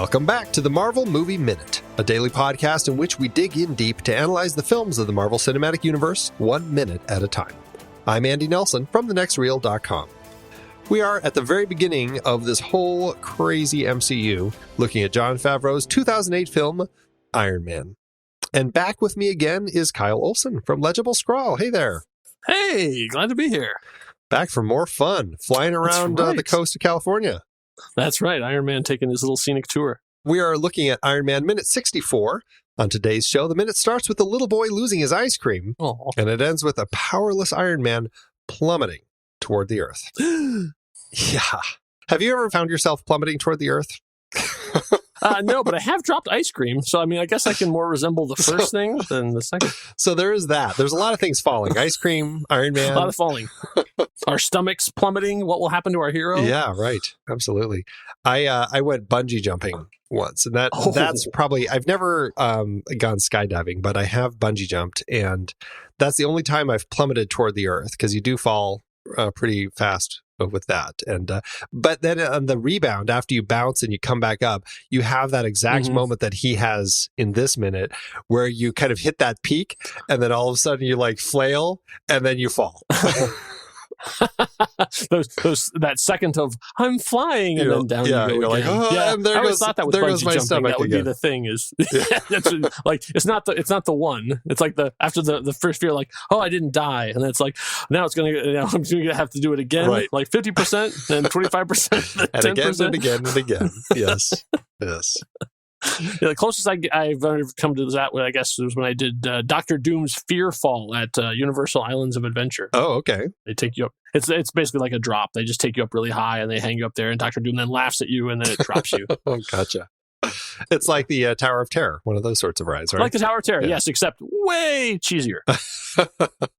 Welcome back to the Marvel Movie Minute, a daily podcast in which we dig in deep to analyze the films of the Marvel Cinematic Universe 1 minute at a time. I'm Andy Nelson from thenextreel.com. We are at the very beginning of this whole crazy MCU, looking at Jon Favreau's 2008 film, Iron Man. And back with me again is Kyle Olson from Legible Scrawl. Hey there. Hey, glad to be here. Back for more fun, flying around the coast of California. That's right. Iron Man taking his little scenic tour. We are looking at Iron Man Minute 64. On today's show, the minute starts with the little boy losing his ice cream, and it ends with a powerless Iron Man plummeting toward the Earth. Yeah. Have you ever found yourself plummeting toward the Earth? No, but I have dropped ice cream, so I mean, I guess I can more resemble the first thing than the second. So there is that. There's a lot of things falling. Ice cream, Iron Man. A lot of falling. Our stomachs plummeting. What will happen to our hero? Yeah, right. Absolutely. I went bungee jumping once, and that's probably, I've never gone skydiving, but I have bungee jumped, and that's the only time I've plummeted toward the Earth, because you do fall pretty fast with that. And but then on the rebound, after you bounce and you come back up, you have that exact moment that he has in this minute, where you kind of hit that peak, and then all of a sudden you like flail, and then you fall. that second of I'm flying, and then down you go. You're again. like, oh, yeah, and there I always goes, thought that was there goes bungee my jumping. stomach That would again. be the thing. Is that's like it's not the one. It's like after the first fear, like, oh, I didn't die, and then it's like now I'm gonna have to do it again, right. Like 50%, then 25%, and 10%. again and again and again. Yes. Yeah, the closest I've ever come to that, I guess, was when I did Dr. Doom's Fear Fall at Universal Islands of Adventure. Oh, okay. They take you up. It's basically like a drop. They just take you up really high, and they hang you up there, and Dr. Doom then laughs at you, and then it drops you. Oh, gotcha. It's like the Tower of Terror, one of those sorts of rides, right? Like the Tower of Terror, yes, except way cheesier.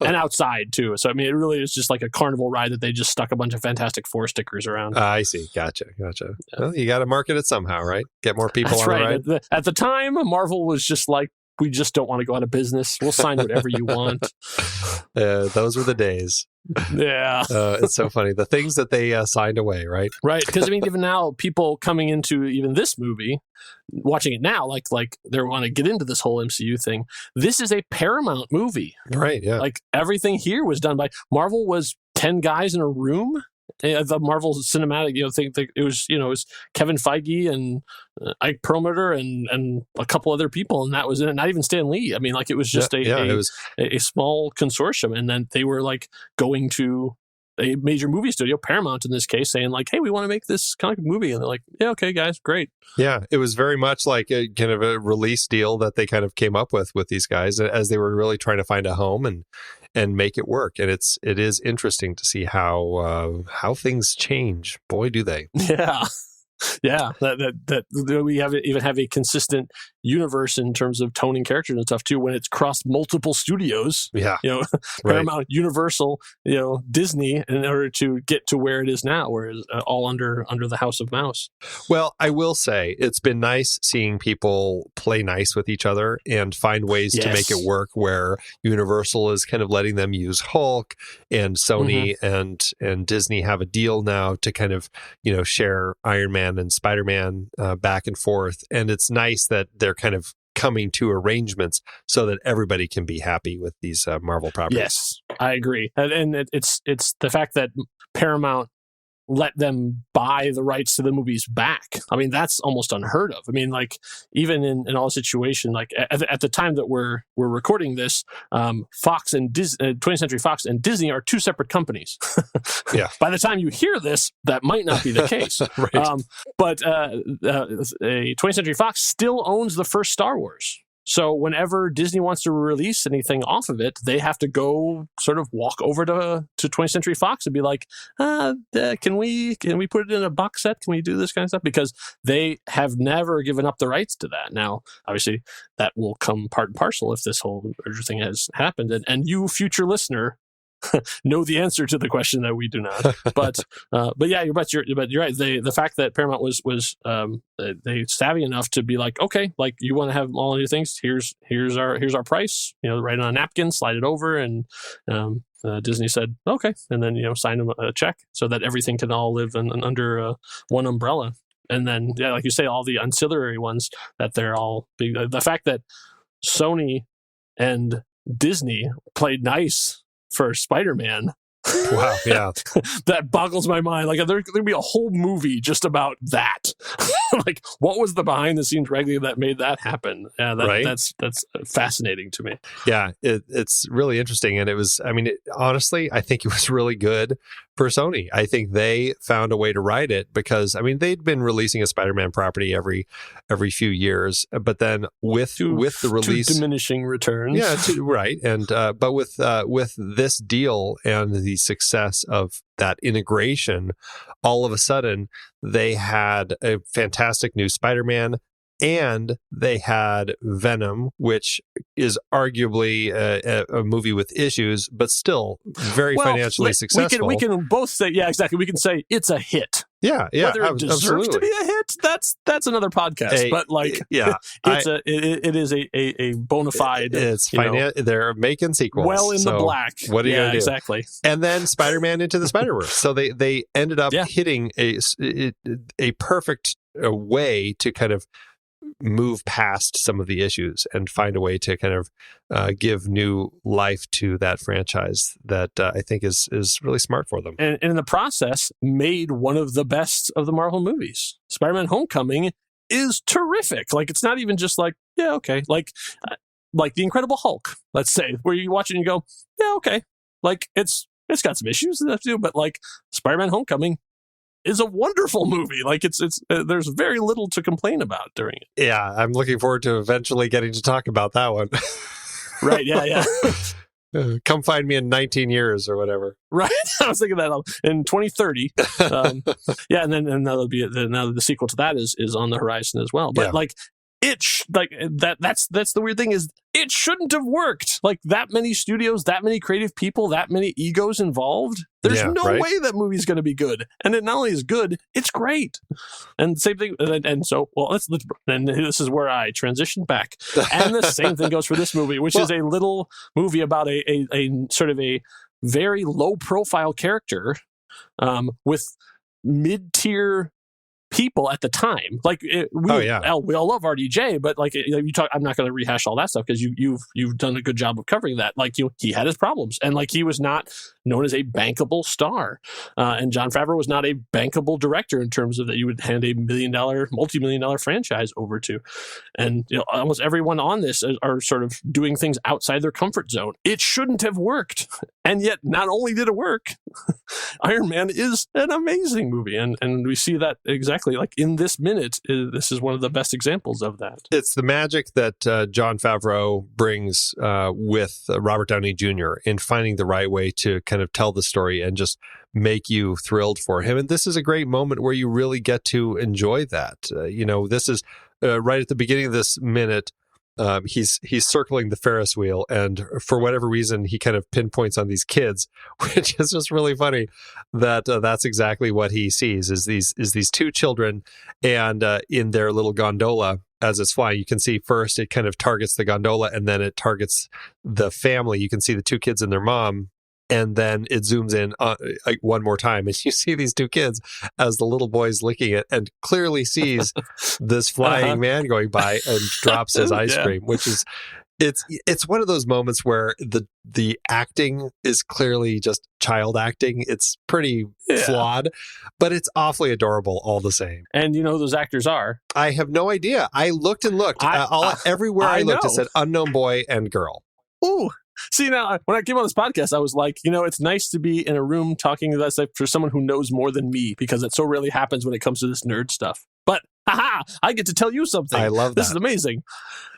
And outside, too. So, I mean, it really is just like a carnival ride that they just stuck a bunch of Fantastic Four stickers around. I see. Gotcha. Yeah. Well, you got to market it somehow, right? Get more people That's on right. the ride. At the time, Marvel was just like, we just don't want to go out of business. We'll sign whatever you want. Those were the days. Yeah. It's so funny. The things that they signed away, right? Right. Because, I mean, even now, people coming into even this movie, watching it now, like they want to get into this whole MCU thing. This is a Paramount movie. Right, yeah. Like, everything here was done by Marvel. Was 10 guys in a room. The Marvel Cinematic, think it was Kevin Feige and Ike Perlmutter and a couple other people, and that was it. Not even Stan Lee. I mean, like, it was just a small consortium, and then they were like going to a major movie studio, Paramount in this case, saying like, hey, we want to make this comic book movie, and they're like, yeah, okay, guys, great. Yeah, it was very much like a kind of a release deal that they kind of came up with these guys as they were really trying to find a home and make it work. And it is interesting to see how things change. Boy, do they. Yeah. Yeah, that we even have a consistent universe in terms of tone and characters and stuff too. When it's crossed multiple studios, yeah, Paramount, right. Universal, Disney, in order to get to where it is now, where it's all under the House of Mouse. Well, I will say it's been nice seeing people play nice with each other and find ways to make it work. Where Universal is kind of letting them use Hulk, and Sony and Disney have a deal now to kind of share Iron Man and Spider-Man back and forth. And it's nice that they're kind of coming to arrangements so that everybody can be happy with these Marvel properties. Yes, I agree. And it's the fact that Paramount let them buy the rights to the movies back. I mean, that's almost unheard of. I mean, like, even in all situation, like at the time that we're recording this, Fox and 20th Century Fox and Disney are two separate companies. Yeah. By the time you hear this, that might not be the case. Right. But 20th Century Fox still owns the first Star Wars. So whenever Disney wants to release anything off of it, they have to go sort of walk over to 20th Century Fox and be like, can we put it in a box set? Can we do this kind of stuff? Because they have never given up the rights to that. Now, obviously, that will come part and parcel if this whole merger thing has happened. And you, future listener, know the answer to the question that we do not. But yeah, you're right. The fact that Paramount was they savvy enough to be like, okay, like, you want to have all of your things. Here's our price. Write it on a napkin, slide it over, and Disney said okay, and then sign them a check so that everything can all live under one umbrella. And then, yeah, like you say, all the ancillary ones that they're all big. The fact that Sony and Disney played nice for Spider-Man. Wow, yeah. That boggles my mind. Like, there's going to be a whole movie just about that. Like, what was the behind the scenes regular that made that happen? Yeah, Right. That's fascinating to me. Yeah, it's really interesting. And it was, I mean, honestly, I think it was really good for Sony. I think they found a way to ride it because, I mean, they'd been releasing a Spider-Man property every few years, but then with the release, to diminishing returns. Yeah, right. And but with this deal and the success of that integration, all of a sudden they had a fantastic new Spider-Man. And they had Venom, which is arguably a movie with issues, but still very financially successful. We can both say, yeah, exactly. We can say it's a hit. Yeah. Whether it deserves to be a hit, that's another podcast. But like, yeah, it is a bona fide. They're making sequels. Well in the black. What are you gonna do? Exactly. And then Spider-Man Into the Spider-Verse. So they ended up hitting a perfect way to kind of move past some of the issues and find a way to kind of give new life to that franchise that I think is really smart for them. And in the process, made one of the best of the Marvel movies. Spider-Man Homecoming is terrific. Like, it's not even just like, yeah, okay. Like The Incredible Hulk, let's say, where you watch it and you go, yeah, okay. Like, it's got some issues that have to do, but like Spider-Man Homecoming is a wonderful movie. Like, it's there's very little to complain about during it. Yeah, I'm looking forward to eventually getting to talk about that one. Right, yeah. Come find me in 19 years or whatever. Right, I was thinking that in 2030. Yeah, and then now the sequel to that is on the horizon as well. But like, that's the weird thing is it shouldn't have worked. Like, that many studios, that many creative people, that many egos involved. There's no way that movie's going to be good. And it not only is good, it's great. And same thing. And so, well, and this is where I transition back. And the same thing goes for this movie, which is a little movie about a sort of a very low profile character with mid-tier people at the time. Like, we all love RDJ, but like, you talk, I'm not going to rehash all that stuff because you've done a good job of covering that. Like, he had his problems, and like, he was not known as a bankable star, and Jon Favreau was not a bankable director in terms of that you would hand a multi-million-dollar franchise over to. And almost everyone on this are sort of doing things outside their comfort zone. It shouldn't have worked, and yet not only did it work, Iron Man is an amazing movie, and we see that exactly. Like, in this minute, this is one of the best examples of that. It's the magic that Jon Favreau brings with Robert Downey Jr. in finding the right way to kind of tell the story and just make you thrilled for him. And this is a great moment where you really get to enjoy that. This is right at the beginning of this minute. He's circling the Ferris wheel, and for whatever reason, he kind of pinpoints on these kids, which is just really funny. That's exactly what he sees is these two children, and in their little gondola as it's flying, you can see first it kind of targets the gondola, and then it targets the family. You can see the two kids and their mom. And then it zooms in one more time, and you see these two kids as the little boy's licking it, and clearly sees this flying man going by and drops his ice cream, which is it's one of those moments where the acting is clearly just child acting. It's pretty flawed, but it's awfully adorable all the same. And you know who those actors are? I have no idea. I looked and looked. Everywhere I looked, it said unknown boy and girl. Ooh. See, now, when I came on this podcast, I was like, it's nice to be in a room talking to that stuff for someone who knows more than me, because it so rarely happens when it comes to this nerd stuff. But, I get to tell you something. I love that. This is amazing.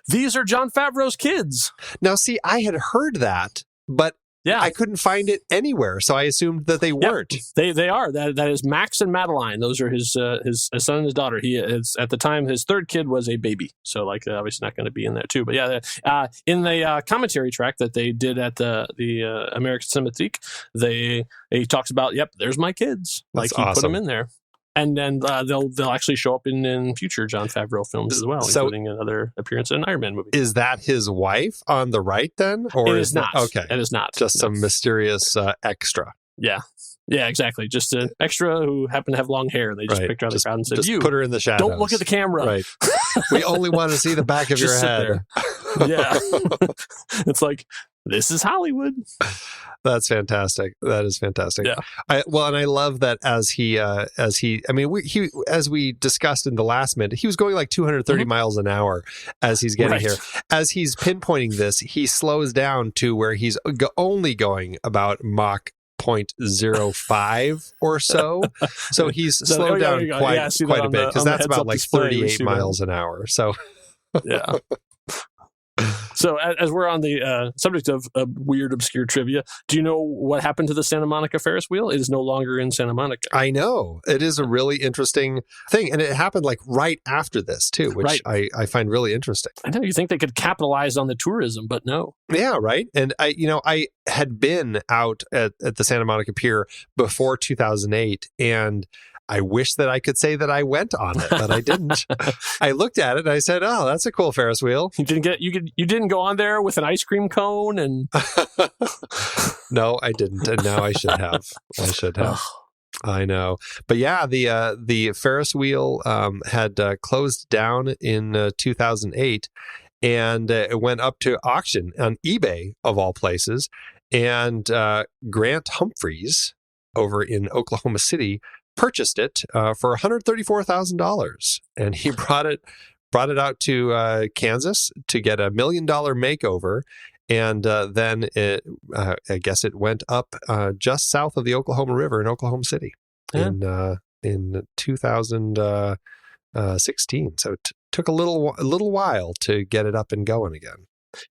These are Jon Favreau's kids. Now, see, I had heard that, but I couldn't find it anywhere, so I assumed that they weren't. They are. That is Max and Madeline. Those are his son and his daughter. He is, at the time, his third kid was a baby, so like obviously not going to be in there too. But in the commentary track that they did at the American Cinematheque, he talks about, there's my kids. That's like he awesome. Put them in there. And then they'll actually show up in future Jon Favreau films as well, including another appearance in an Iron Man movie. Is that his wife on the right then? Or it is not. Okay. It is not. Just some mysterious extra. Yeah. Yeah, exactly. Just an extra who happened to have long hair. They just picked her out of the crowd and said, just "You put her in the shadows. Don't look at the camera. Right. We only want to see the back of your head." Yeah. It's like, this is Hollywood. That's fantastic. That is fantastic. Yeah. And I love that as we discussed in the last minute, he was going like 230 miles an hour as he's getting here. As he's pinpointing this, he slows down to where he's only going about Mach 0.05 or so. So he's slowed down quite a bit, because that's about like 38 miles an hour. So yeah. So as we're on the subject of weird, obscure trivia, do you know what happened to the Santa Monica Ferris Wheel? It is no longer in Santa Monica. I know. It is a really interesting thing. And it happened like right after this, too, which I find really interesting. I know. You think they could capitalize on the tourism, but no. Yeah, right. And I had been out at the Santa Monica Pier before 2008, and I wish that I could say that I went on it, but I didn't. I looked at it and I said, "Oh, that's a cool Ferris wheel." You didn't go on there with an ice cream cone and No, I didn't, and now I should have. I know, but yeah, the Ferris wheel had closed down in 2008, and it went up to auction on eBay of all places, and Grant Humphreys over in Oklahoma City purchased it for $134,000, and he brought it out to Kansas to get $1 million makeover, and then I guess it went up just south of the Oklahoma River in Oklahoma City in 2016. So it took a little while to get it up and going again.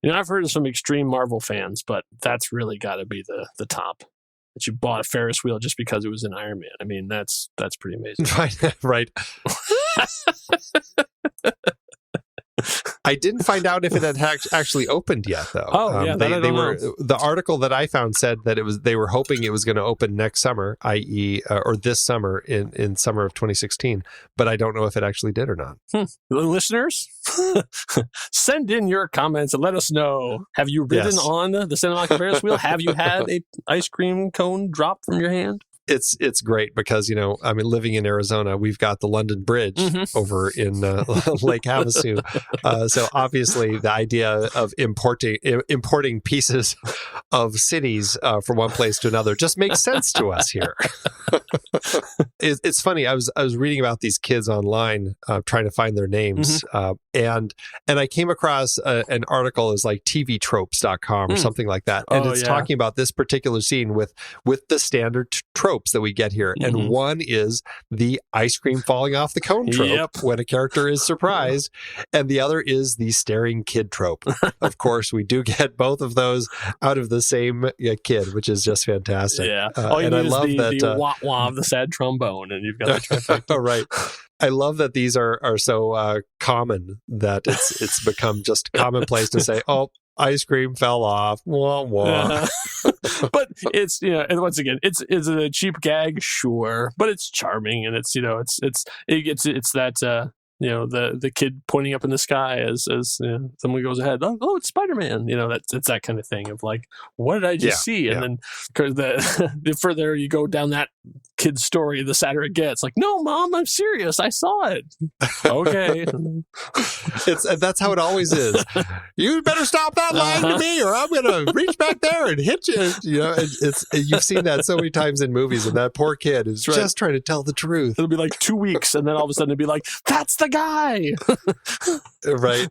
I've heard of some extreme Marvel fans, but that's really got to be the top. That you bought a Ferris wheel just because it was an Iron Man. I mean, that's pretty amazing. Right. I didn't find out if it had actually opened yet, though. Oh, yeah, the article that I found said that they were hoping it was going to open next summer, i.e., or this summer in summer of 2016. But I don't know if it actually did or not. Listeners, send in your comments and let us know. Have you ridden on the Santa Monica Ferris wheel? Have you had a ice cream cone drop from your hand? It's great because, living in Arizona, we've got the London Bridge over in Lake Havasu. So obviously the idea of importing pieces of cities from one place to another just makes sense to us here. It's funny. I was reading about these kids online, trying to find their names. And I came across an article is like tvtropes.com or something like that. And it's talking about this particular scene with the standard tropes that we get here. And one is the ice cream falling off the cone trope when a character is surprised. And the other is the staring kid trope. Of course, we do get both of those out of the same kid, which is just fantastic. Yeah. And I love the wah-wah of the sad trombone, and you've got the trifecta. Right. I love that these are so common that it's become just commonplace to say, "Oh, ice cream fell off." Wah, wah. But it's and once again, it's a cheap gag, sure, but it's charming, and it's that the kid pointing up in the sky as someone goes ahead. Oh, it's Spider-Man. It's that kind of thing of like, what did I just see? And then the further you go down that kid's story, the sadder it gets. Like, no, Mom, I'm serious. I saw it. Okay. That's how it always is. You better stop that lying to me, or I'm going to reach back there and hit you. You've seen that so many times in movies, and that poor kid is just trying to tell the truth. It'll be like 2 weeks, and then all of a sudden it'll be like, that's the guy. Right.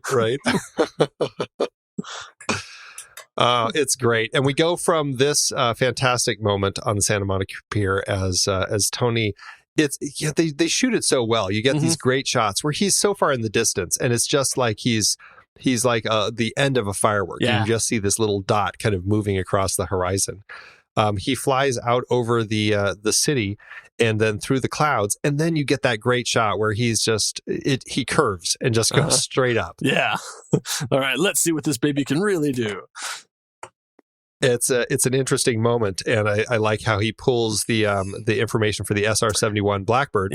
It's great. And we go from this fantastic moment on the Santa Monica Pier as Tony. They shoot it so well. You get these great shots where he's so far in the distance, and it's just like he's like the end of a firework. Yeah. You just see this little dot kind of moving across the horizon. He flies out over the city and then through the clouds, and then you get that great shot where he curves and just goes straight up. Yeah. All right, let's see what this baby can really do. It's an interesting moment, and I like how he pulls the information for the SR-71 Blackbird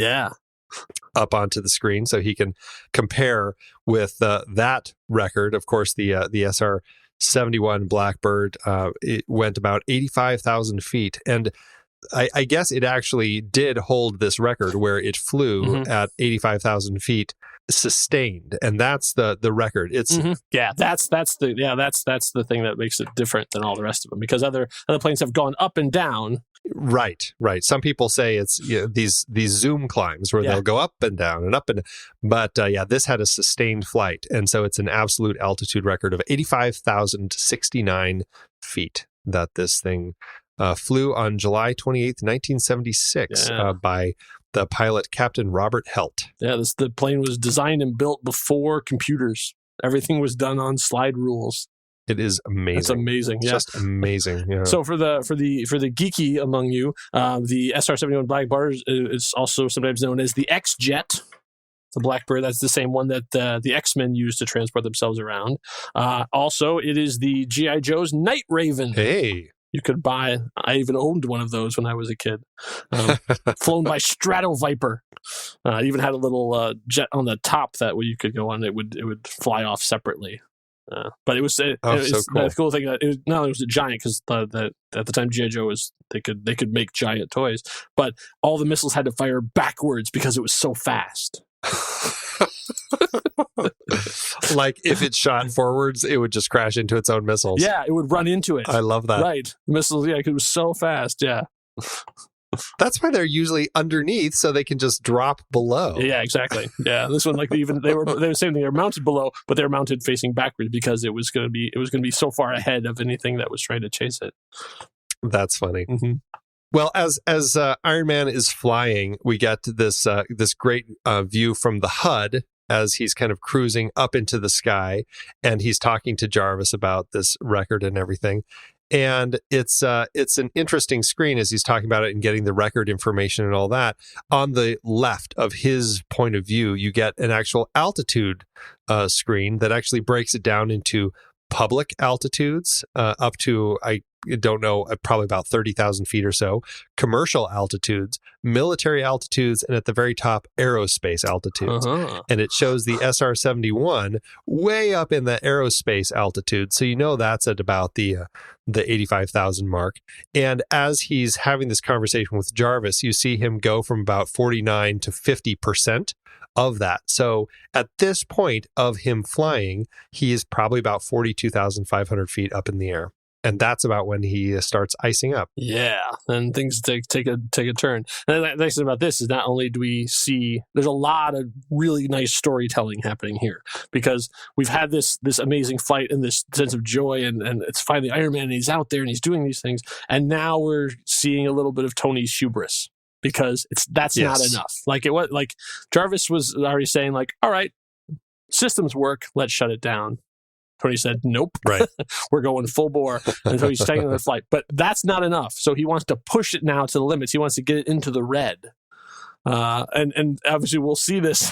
up onto the screen so he can compare with that record. Of course, the SR-71 Blackbird, it went about 85,000 feet, and I guess it actually did hold this record where it flew at 85,000 feet sustained, and that's the record. It's that's the thing that makes it different than all the rest of them, because other planes have gone up and down. Right. Some people say it's these zoom climbs where they'll go up and down and up and down. But this had a sustained flight, and so it's an absolute altitude record of 85,069 feet that this thing flew on July 28th, 1976 by the pilot Captain Robert Helt. Yeah, the plane was designed and built before computers. Everything was done on slide rules. It is amazing. It's amazing. Yeah. Just amazing. Yeah. So for the geeky among you, the SR-71 Blackbird is also sometimes known as the X-Jet. The Blackbird, that's the same one that the X-Men used to transport themselves around. Also, it is the G.I. Joe's Night Raven. Hey. You could buy. I even owned one of those when I was a kid. Flown by Strato Viper. Even had a little jet on the top that way you could go on. It would fly off separately. But it was so cool. The cool thing that it was a giant, because at the time G.I. Joe was they could make giant toys, but all the missiles had to fire backwards because it was so fast. Like if it shot forwards, it would just crash into its own missiles. Yeah, it would run into it. I love that. Right, missiles. Yeah, because it was so fast. Yeah. That's why they're usually underneath, so they can just drop below. Yeah, exactly. Yeah, this one, like they were saying they were mounted below, but they were mounted facing backwards because it was going to be so far ahead of anything that was trying to chase it. That's funny. Mm-hmm. Well, as Iron Man is flying, we get this great view from the HUD as he's kind of cruising up into the sky, and he's talking to Jarvis about this record and everything. And it's an interesting screen as he's talking about it and getting the record information and all that. On the left of his point of view, you get an actual altitude screen that actually breaks it down into public altitudes up to, I don't know, probably about 30,000 feet or so, commercial altitudes, military altitudes, and at the very top, aerospace altitudes. And it shows the SR-71 way up in the aerospace altitude. So you know that's at about the 85,000 mark. And as he's having this conversation with Jarvis, you see him go from about 49 to 50% of that. So at this point of him flying, he is probably about 42,500 feet up in the air. And that's about when he starts icing up. Yeah, and things take a turn. And the nice thing about this is not only do we see, there's a lot of really nice storytelling happening here, because we've had this amazing fight and this sense of joy, and it's finally Iron Man, and he's out there and he's doing these things, and now we're seeing a little bit of Tony's hubris, because that's not enough. Like Jarvis was already saying, like, all right, systems work, let's shut it down. Tony said, nope, right. We're going full bore. And so he's taking the flight. But that's not enough. So he wants to push it now to the limits. He wants to get it into the red. And obviously we'll see this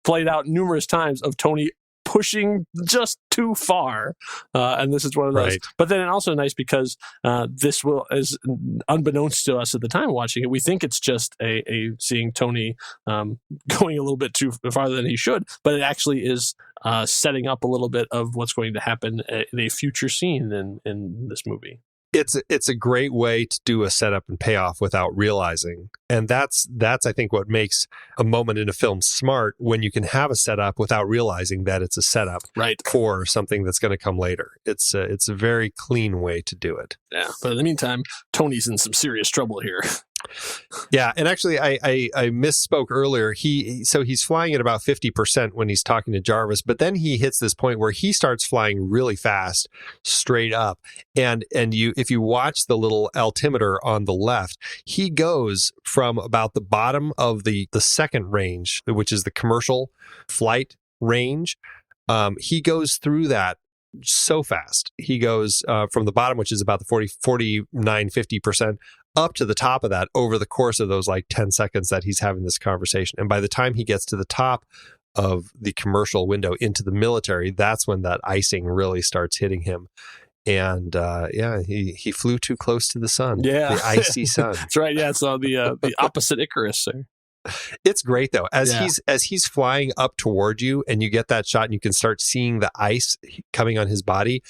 played out numerous times of Tony pushing just too far. And this is one of those. Right. But then also nice because this is unbeknownst to us at the time watching it, we think it's just a seeing Tony going a little bit too farther than he should, but it actually is setting up a little bit of what's going to happen in a future scene in this movie. It's a great way to do a setup and payoff without realizing. And that's I think what makes a moment in a film smart, when you can have a setup without realizing that it's a setup for something that's going to come later. It's a very clean way to do it. Yeah, but in the meantime, Tony's in some serious trouble here. Yeah, and actually, I misspoke earlier. He's flying at about 50% when he's talking to Jarvis, but then he hits this point where he starts flying really fast, straight up. And if you watch the little altimeter on the left, he goes from about the bottom of the second range, which is the commercial flight range. He goes through that so fast. He goes from the bottom, which is about the 49-50%, up to the top of that over the course of those like 10 seconds that he's having this conversation. And by the time he gets to the top of the commercial window into the military, that's when that icing really starts hitting him. And he flew too close to the sun. Yeah, the icy sun. That's right. Yeah, it's the opposite Icarus there. It's great though, as he's flying up toward you, and you get that shot, and you can start seeing the ice coming on his body.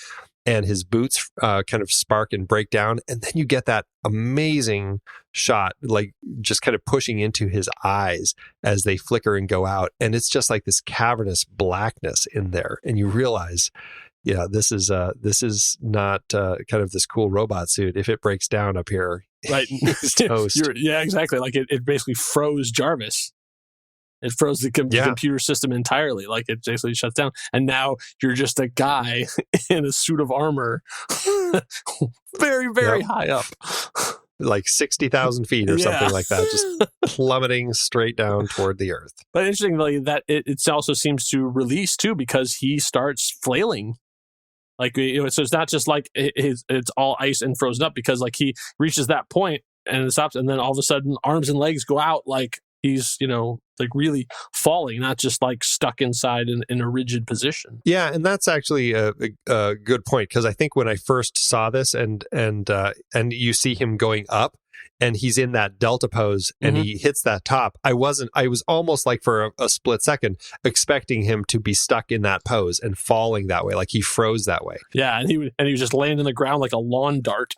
and his boots kind of spark and break down. And then you get that amazing shot, like just kind of pushing into his eyes as they flicker and go out. And it's just like this cavernous blackness in there. And you realize, yeah, this is not kind of this cool robot suit. If it breaks down up here, right, he's toast. Yeah, exactly. Like it basically froze Jarvis. It froze the computer system entirely. Like it basically shuts down. And now you're just a guy in a suit of armor, very, very high up. Like 60,000 feet or something like that, just plummeting straight down toward the earth. But interestingly, that it also seems to release too, because he starts flailing. Like, so it's not just like it's all ice and frozen up, because like he reaches that point and it stops, and then all of a sudden arms and legs go out like he's, like really falling, not just like stuck inside in a rigid position. Yeah, and that's actually a good point, because I think when I first saw this and you see him going up and he's in that delta pose and he hits that top, I was almost like for a split second expecting him to be stuck in that pose and falling that way, like he froze that way. Yeah, and he was just laying on the ground like a lawn dart.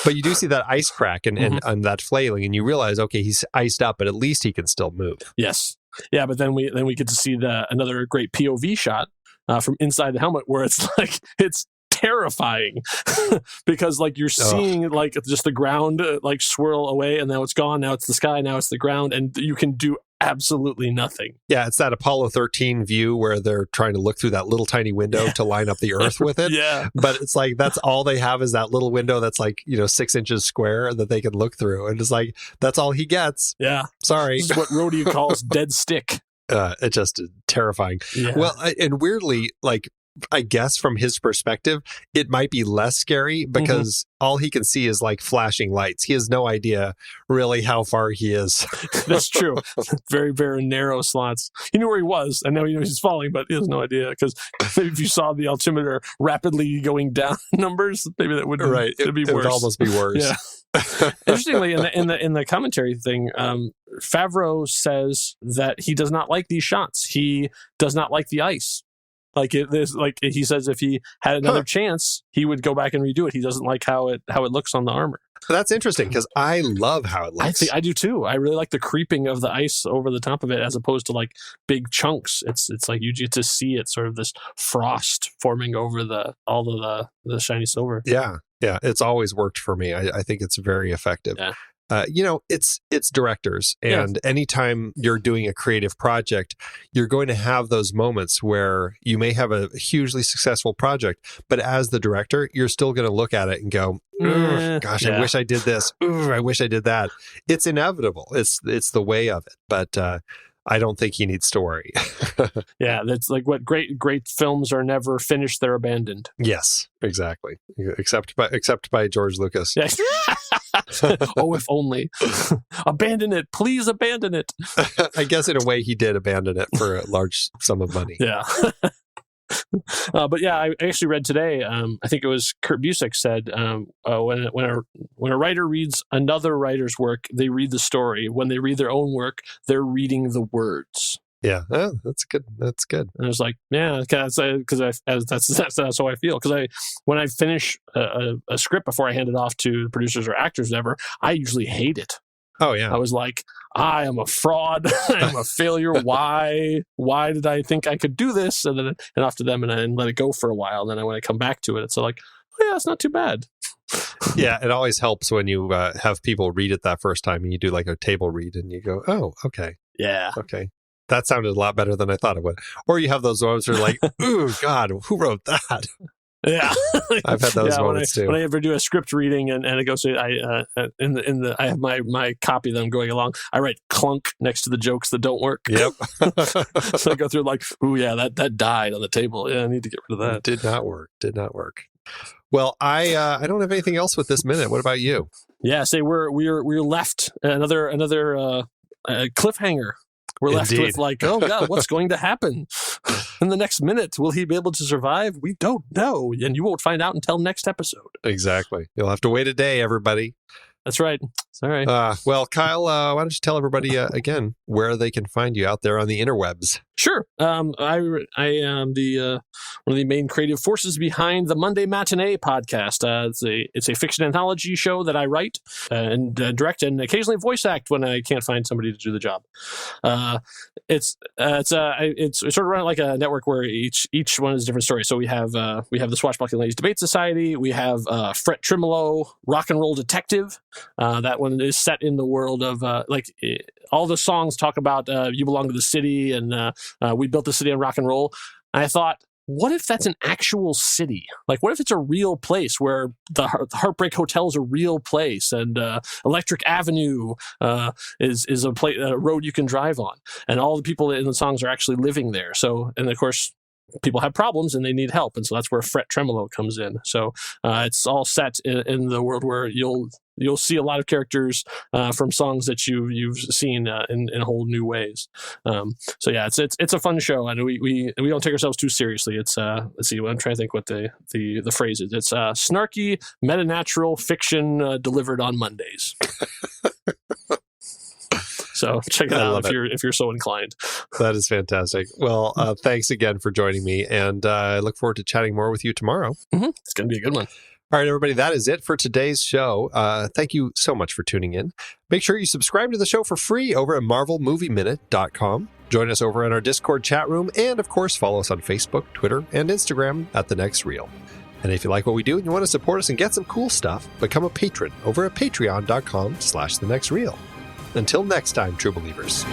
But you do see that ice crack and that flailing, and you realize, okay, he's iced up, but at least he can still move. Yes. Yeah, but then we get to see another great POV shot from inside the helmet, where it's like it's terrifying because like you're seeing like just the ground like swirl away, and now it's gone, now it's the sky, now it's the ground, and you can do absolutely nothing. Yeah, it's that Apollo 13 view where they're trying to look through that little tiny window to line up the Earth with it. Yeah. But it's like that's all they have is that little window that's like, 6 inches square that they can look through. And it's like, that's all he gets. Yeah. Sorry. This is what Rodeo calls dead stick. It's just terrifying. Yeah. Well, and weirdly, like, I guess from his perspective, it might be less scary because all he can see is like flashing lights. He has no idea really how far he is. That's true. Very, very narrow slots. He knew where he was, and now he knows he's falling, but he has no idea, because maybe if you saw the altimeter rapidly going down numbers, maybe that would it'd be worse. It would almost be worse. Yeah. Interestingly, in the commentary thing, Favreau says that he does not like these shots. He does not like the ice. Like he says, if he had another chance, he would go back and redo it. He doesn't like how it looks on the armor. That's interesting, because I love how it looks. I do too. I really like the creeping of the ice over the top of it, as opposed to like big chunks. It's like you get to see it, sort of this frost forming over all of the shiny silver. Yeah, it's always worked for me. I think it's very effective. Yeah. It's directors, and anytime you're doing a creative project, you're going to have those moments where you may have a hugely successful project, but as the director, you're still going to look at it and go, gosh, I wish I did this. I wish I did that. It's inevitable. It's the way of it. But I don't think he needs to worry. Yeah, that's like what great films are never finished; they're abandoned. Yes, exactly. Except by George Lucas. Yes. Oh, if only. Abandon it. Please abandon it. I guess in a way he did abandon it for a large sum of money. Yeah. But yeah, I actually read today, I think it was Kurt Busiek said, when a writer reads another writer's work, they read the story. When they read their own work, they're reading the words. Yeah, that's good. That's good. And I was like, yeah, because that's how I feel. Because when I finish a script before I hand it off to the producers or actors, whatever, I usually hate it. Oh yeah, I was like, I am a fraud. I'm a failure. Why did I think I could do this? And off to them, and let it go for a while. And then when I come back to it, it's like, oh yeah, it's not too bad. Yeah, it always helps when you have people read it that first time, and you do like a table read, and you go, oh, okay, yeah, okay. That sounded a lot better than I thought it would. Or you have those moments where you're like, ooh, God, who wrote that? Yeah, I've had those moments too. When I ever do a script reading and it goes, I have my copy that I'm going along. I write clunk next to the jokes that don't work. Yep. So I go through like, ooh, yeah, that died on the table. Yeah, I need to get rid of that. Did not work. Well, I don't have anything else with this minute. What about you? Yeah, we're left another cliffhanger. We're left with like, oh God, what's going to happen in the next minute? Will he be able to survive? We don't know. And you won't find out until next episode. Exactly. You'll have to wait a day, everybody. That's right. All right. Well, Kyle, why don't you tell everybody again where they can find you out there on the interwebs? Sure. I am the one of the main creative forces behind the Monday Matinee podcast. It's a fiction anthology show that I write and direct and occasionally voice act when I can't find somebody to do the job. It's sort of run like a network where each one is a different story. So we have the Swashbuckling Ladies Debate Society. We have Fret Tremolo, Rock and Roll Detective. That one is set in the world of all the songs talk about you belong to the city and we built the city on rock and roll. And I thought, what if that's an actual city? Like, what if it's a real place where the Heartbreak Hotel is a real place and Electric Avenue is a road you can drive on, and all the people in the songs are actually living there. So, and of course, people have problems and they need help, and so that's where Fret Tremolo comes in. So it's all set in the world where you'll see a lot of characters from songs that you've seen in whole new ways. So yeah, it's a fun show, and we don't take ourselves too seriously. It's let's see, I'm trying to think what the phrase is. It's snarky metanatural fiction delivered on Mondays. So check it out if you're so inclined. That is fantastic. Well, thanks again for joining me, and I look forward to chatting more with you tomorrow. Mm-hmm. It's going to be a good one. All right, everybody, that is it for today's show. Thank you so much for tuning in. Make sure you subscribe to the show for free over at marvelmovieminute.com. Join us over in our Discord chat room, and of course, follow us on Facebook, Twitter, and Instagram at The Next Reel. And if you like what we do and you want to support us and get some cool stuff, become a patron over at patreon.com/thenextreel. Until next time, true believers.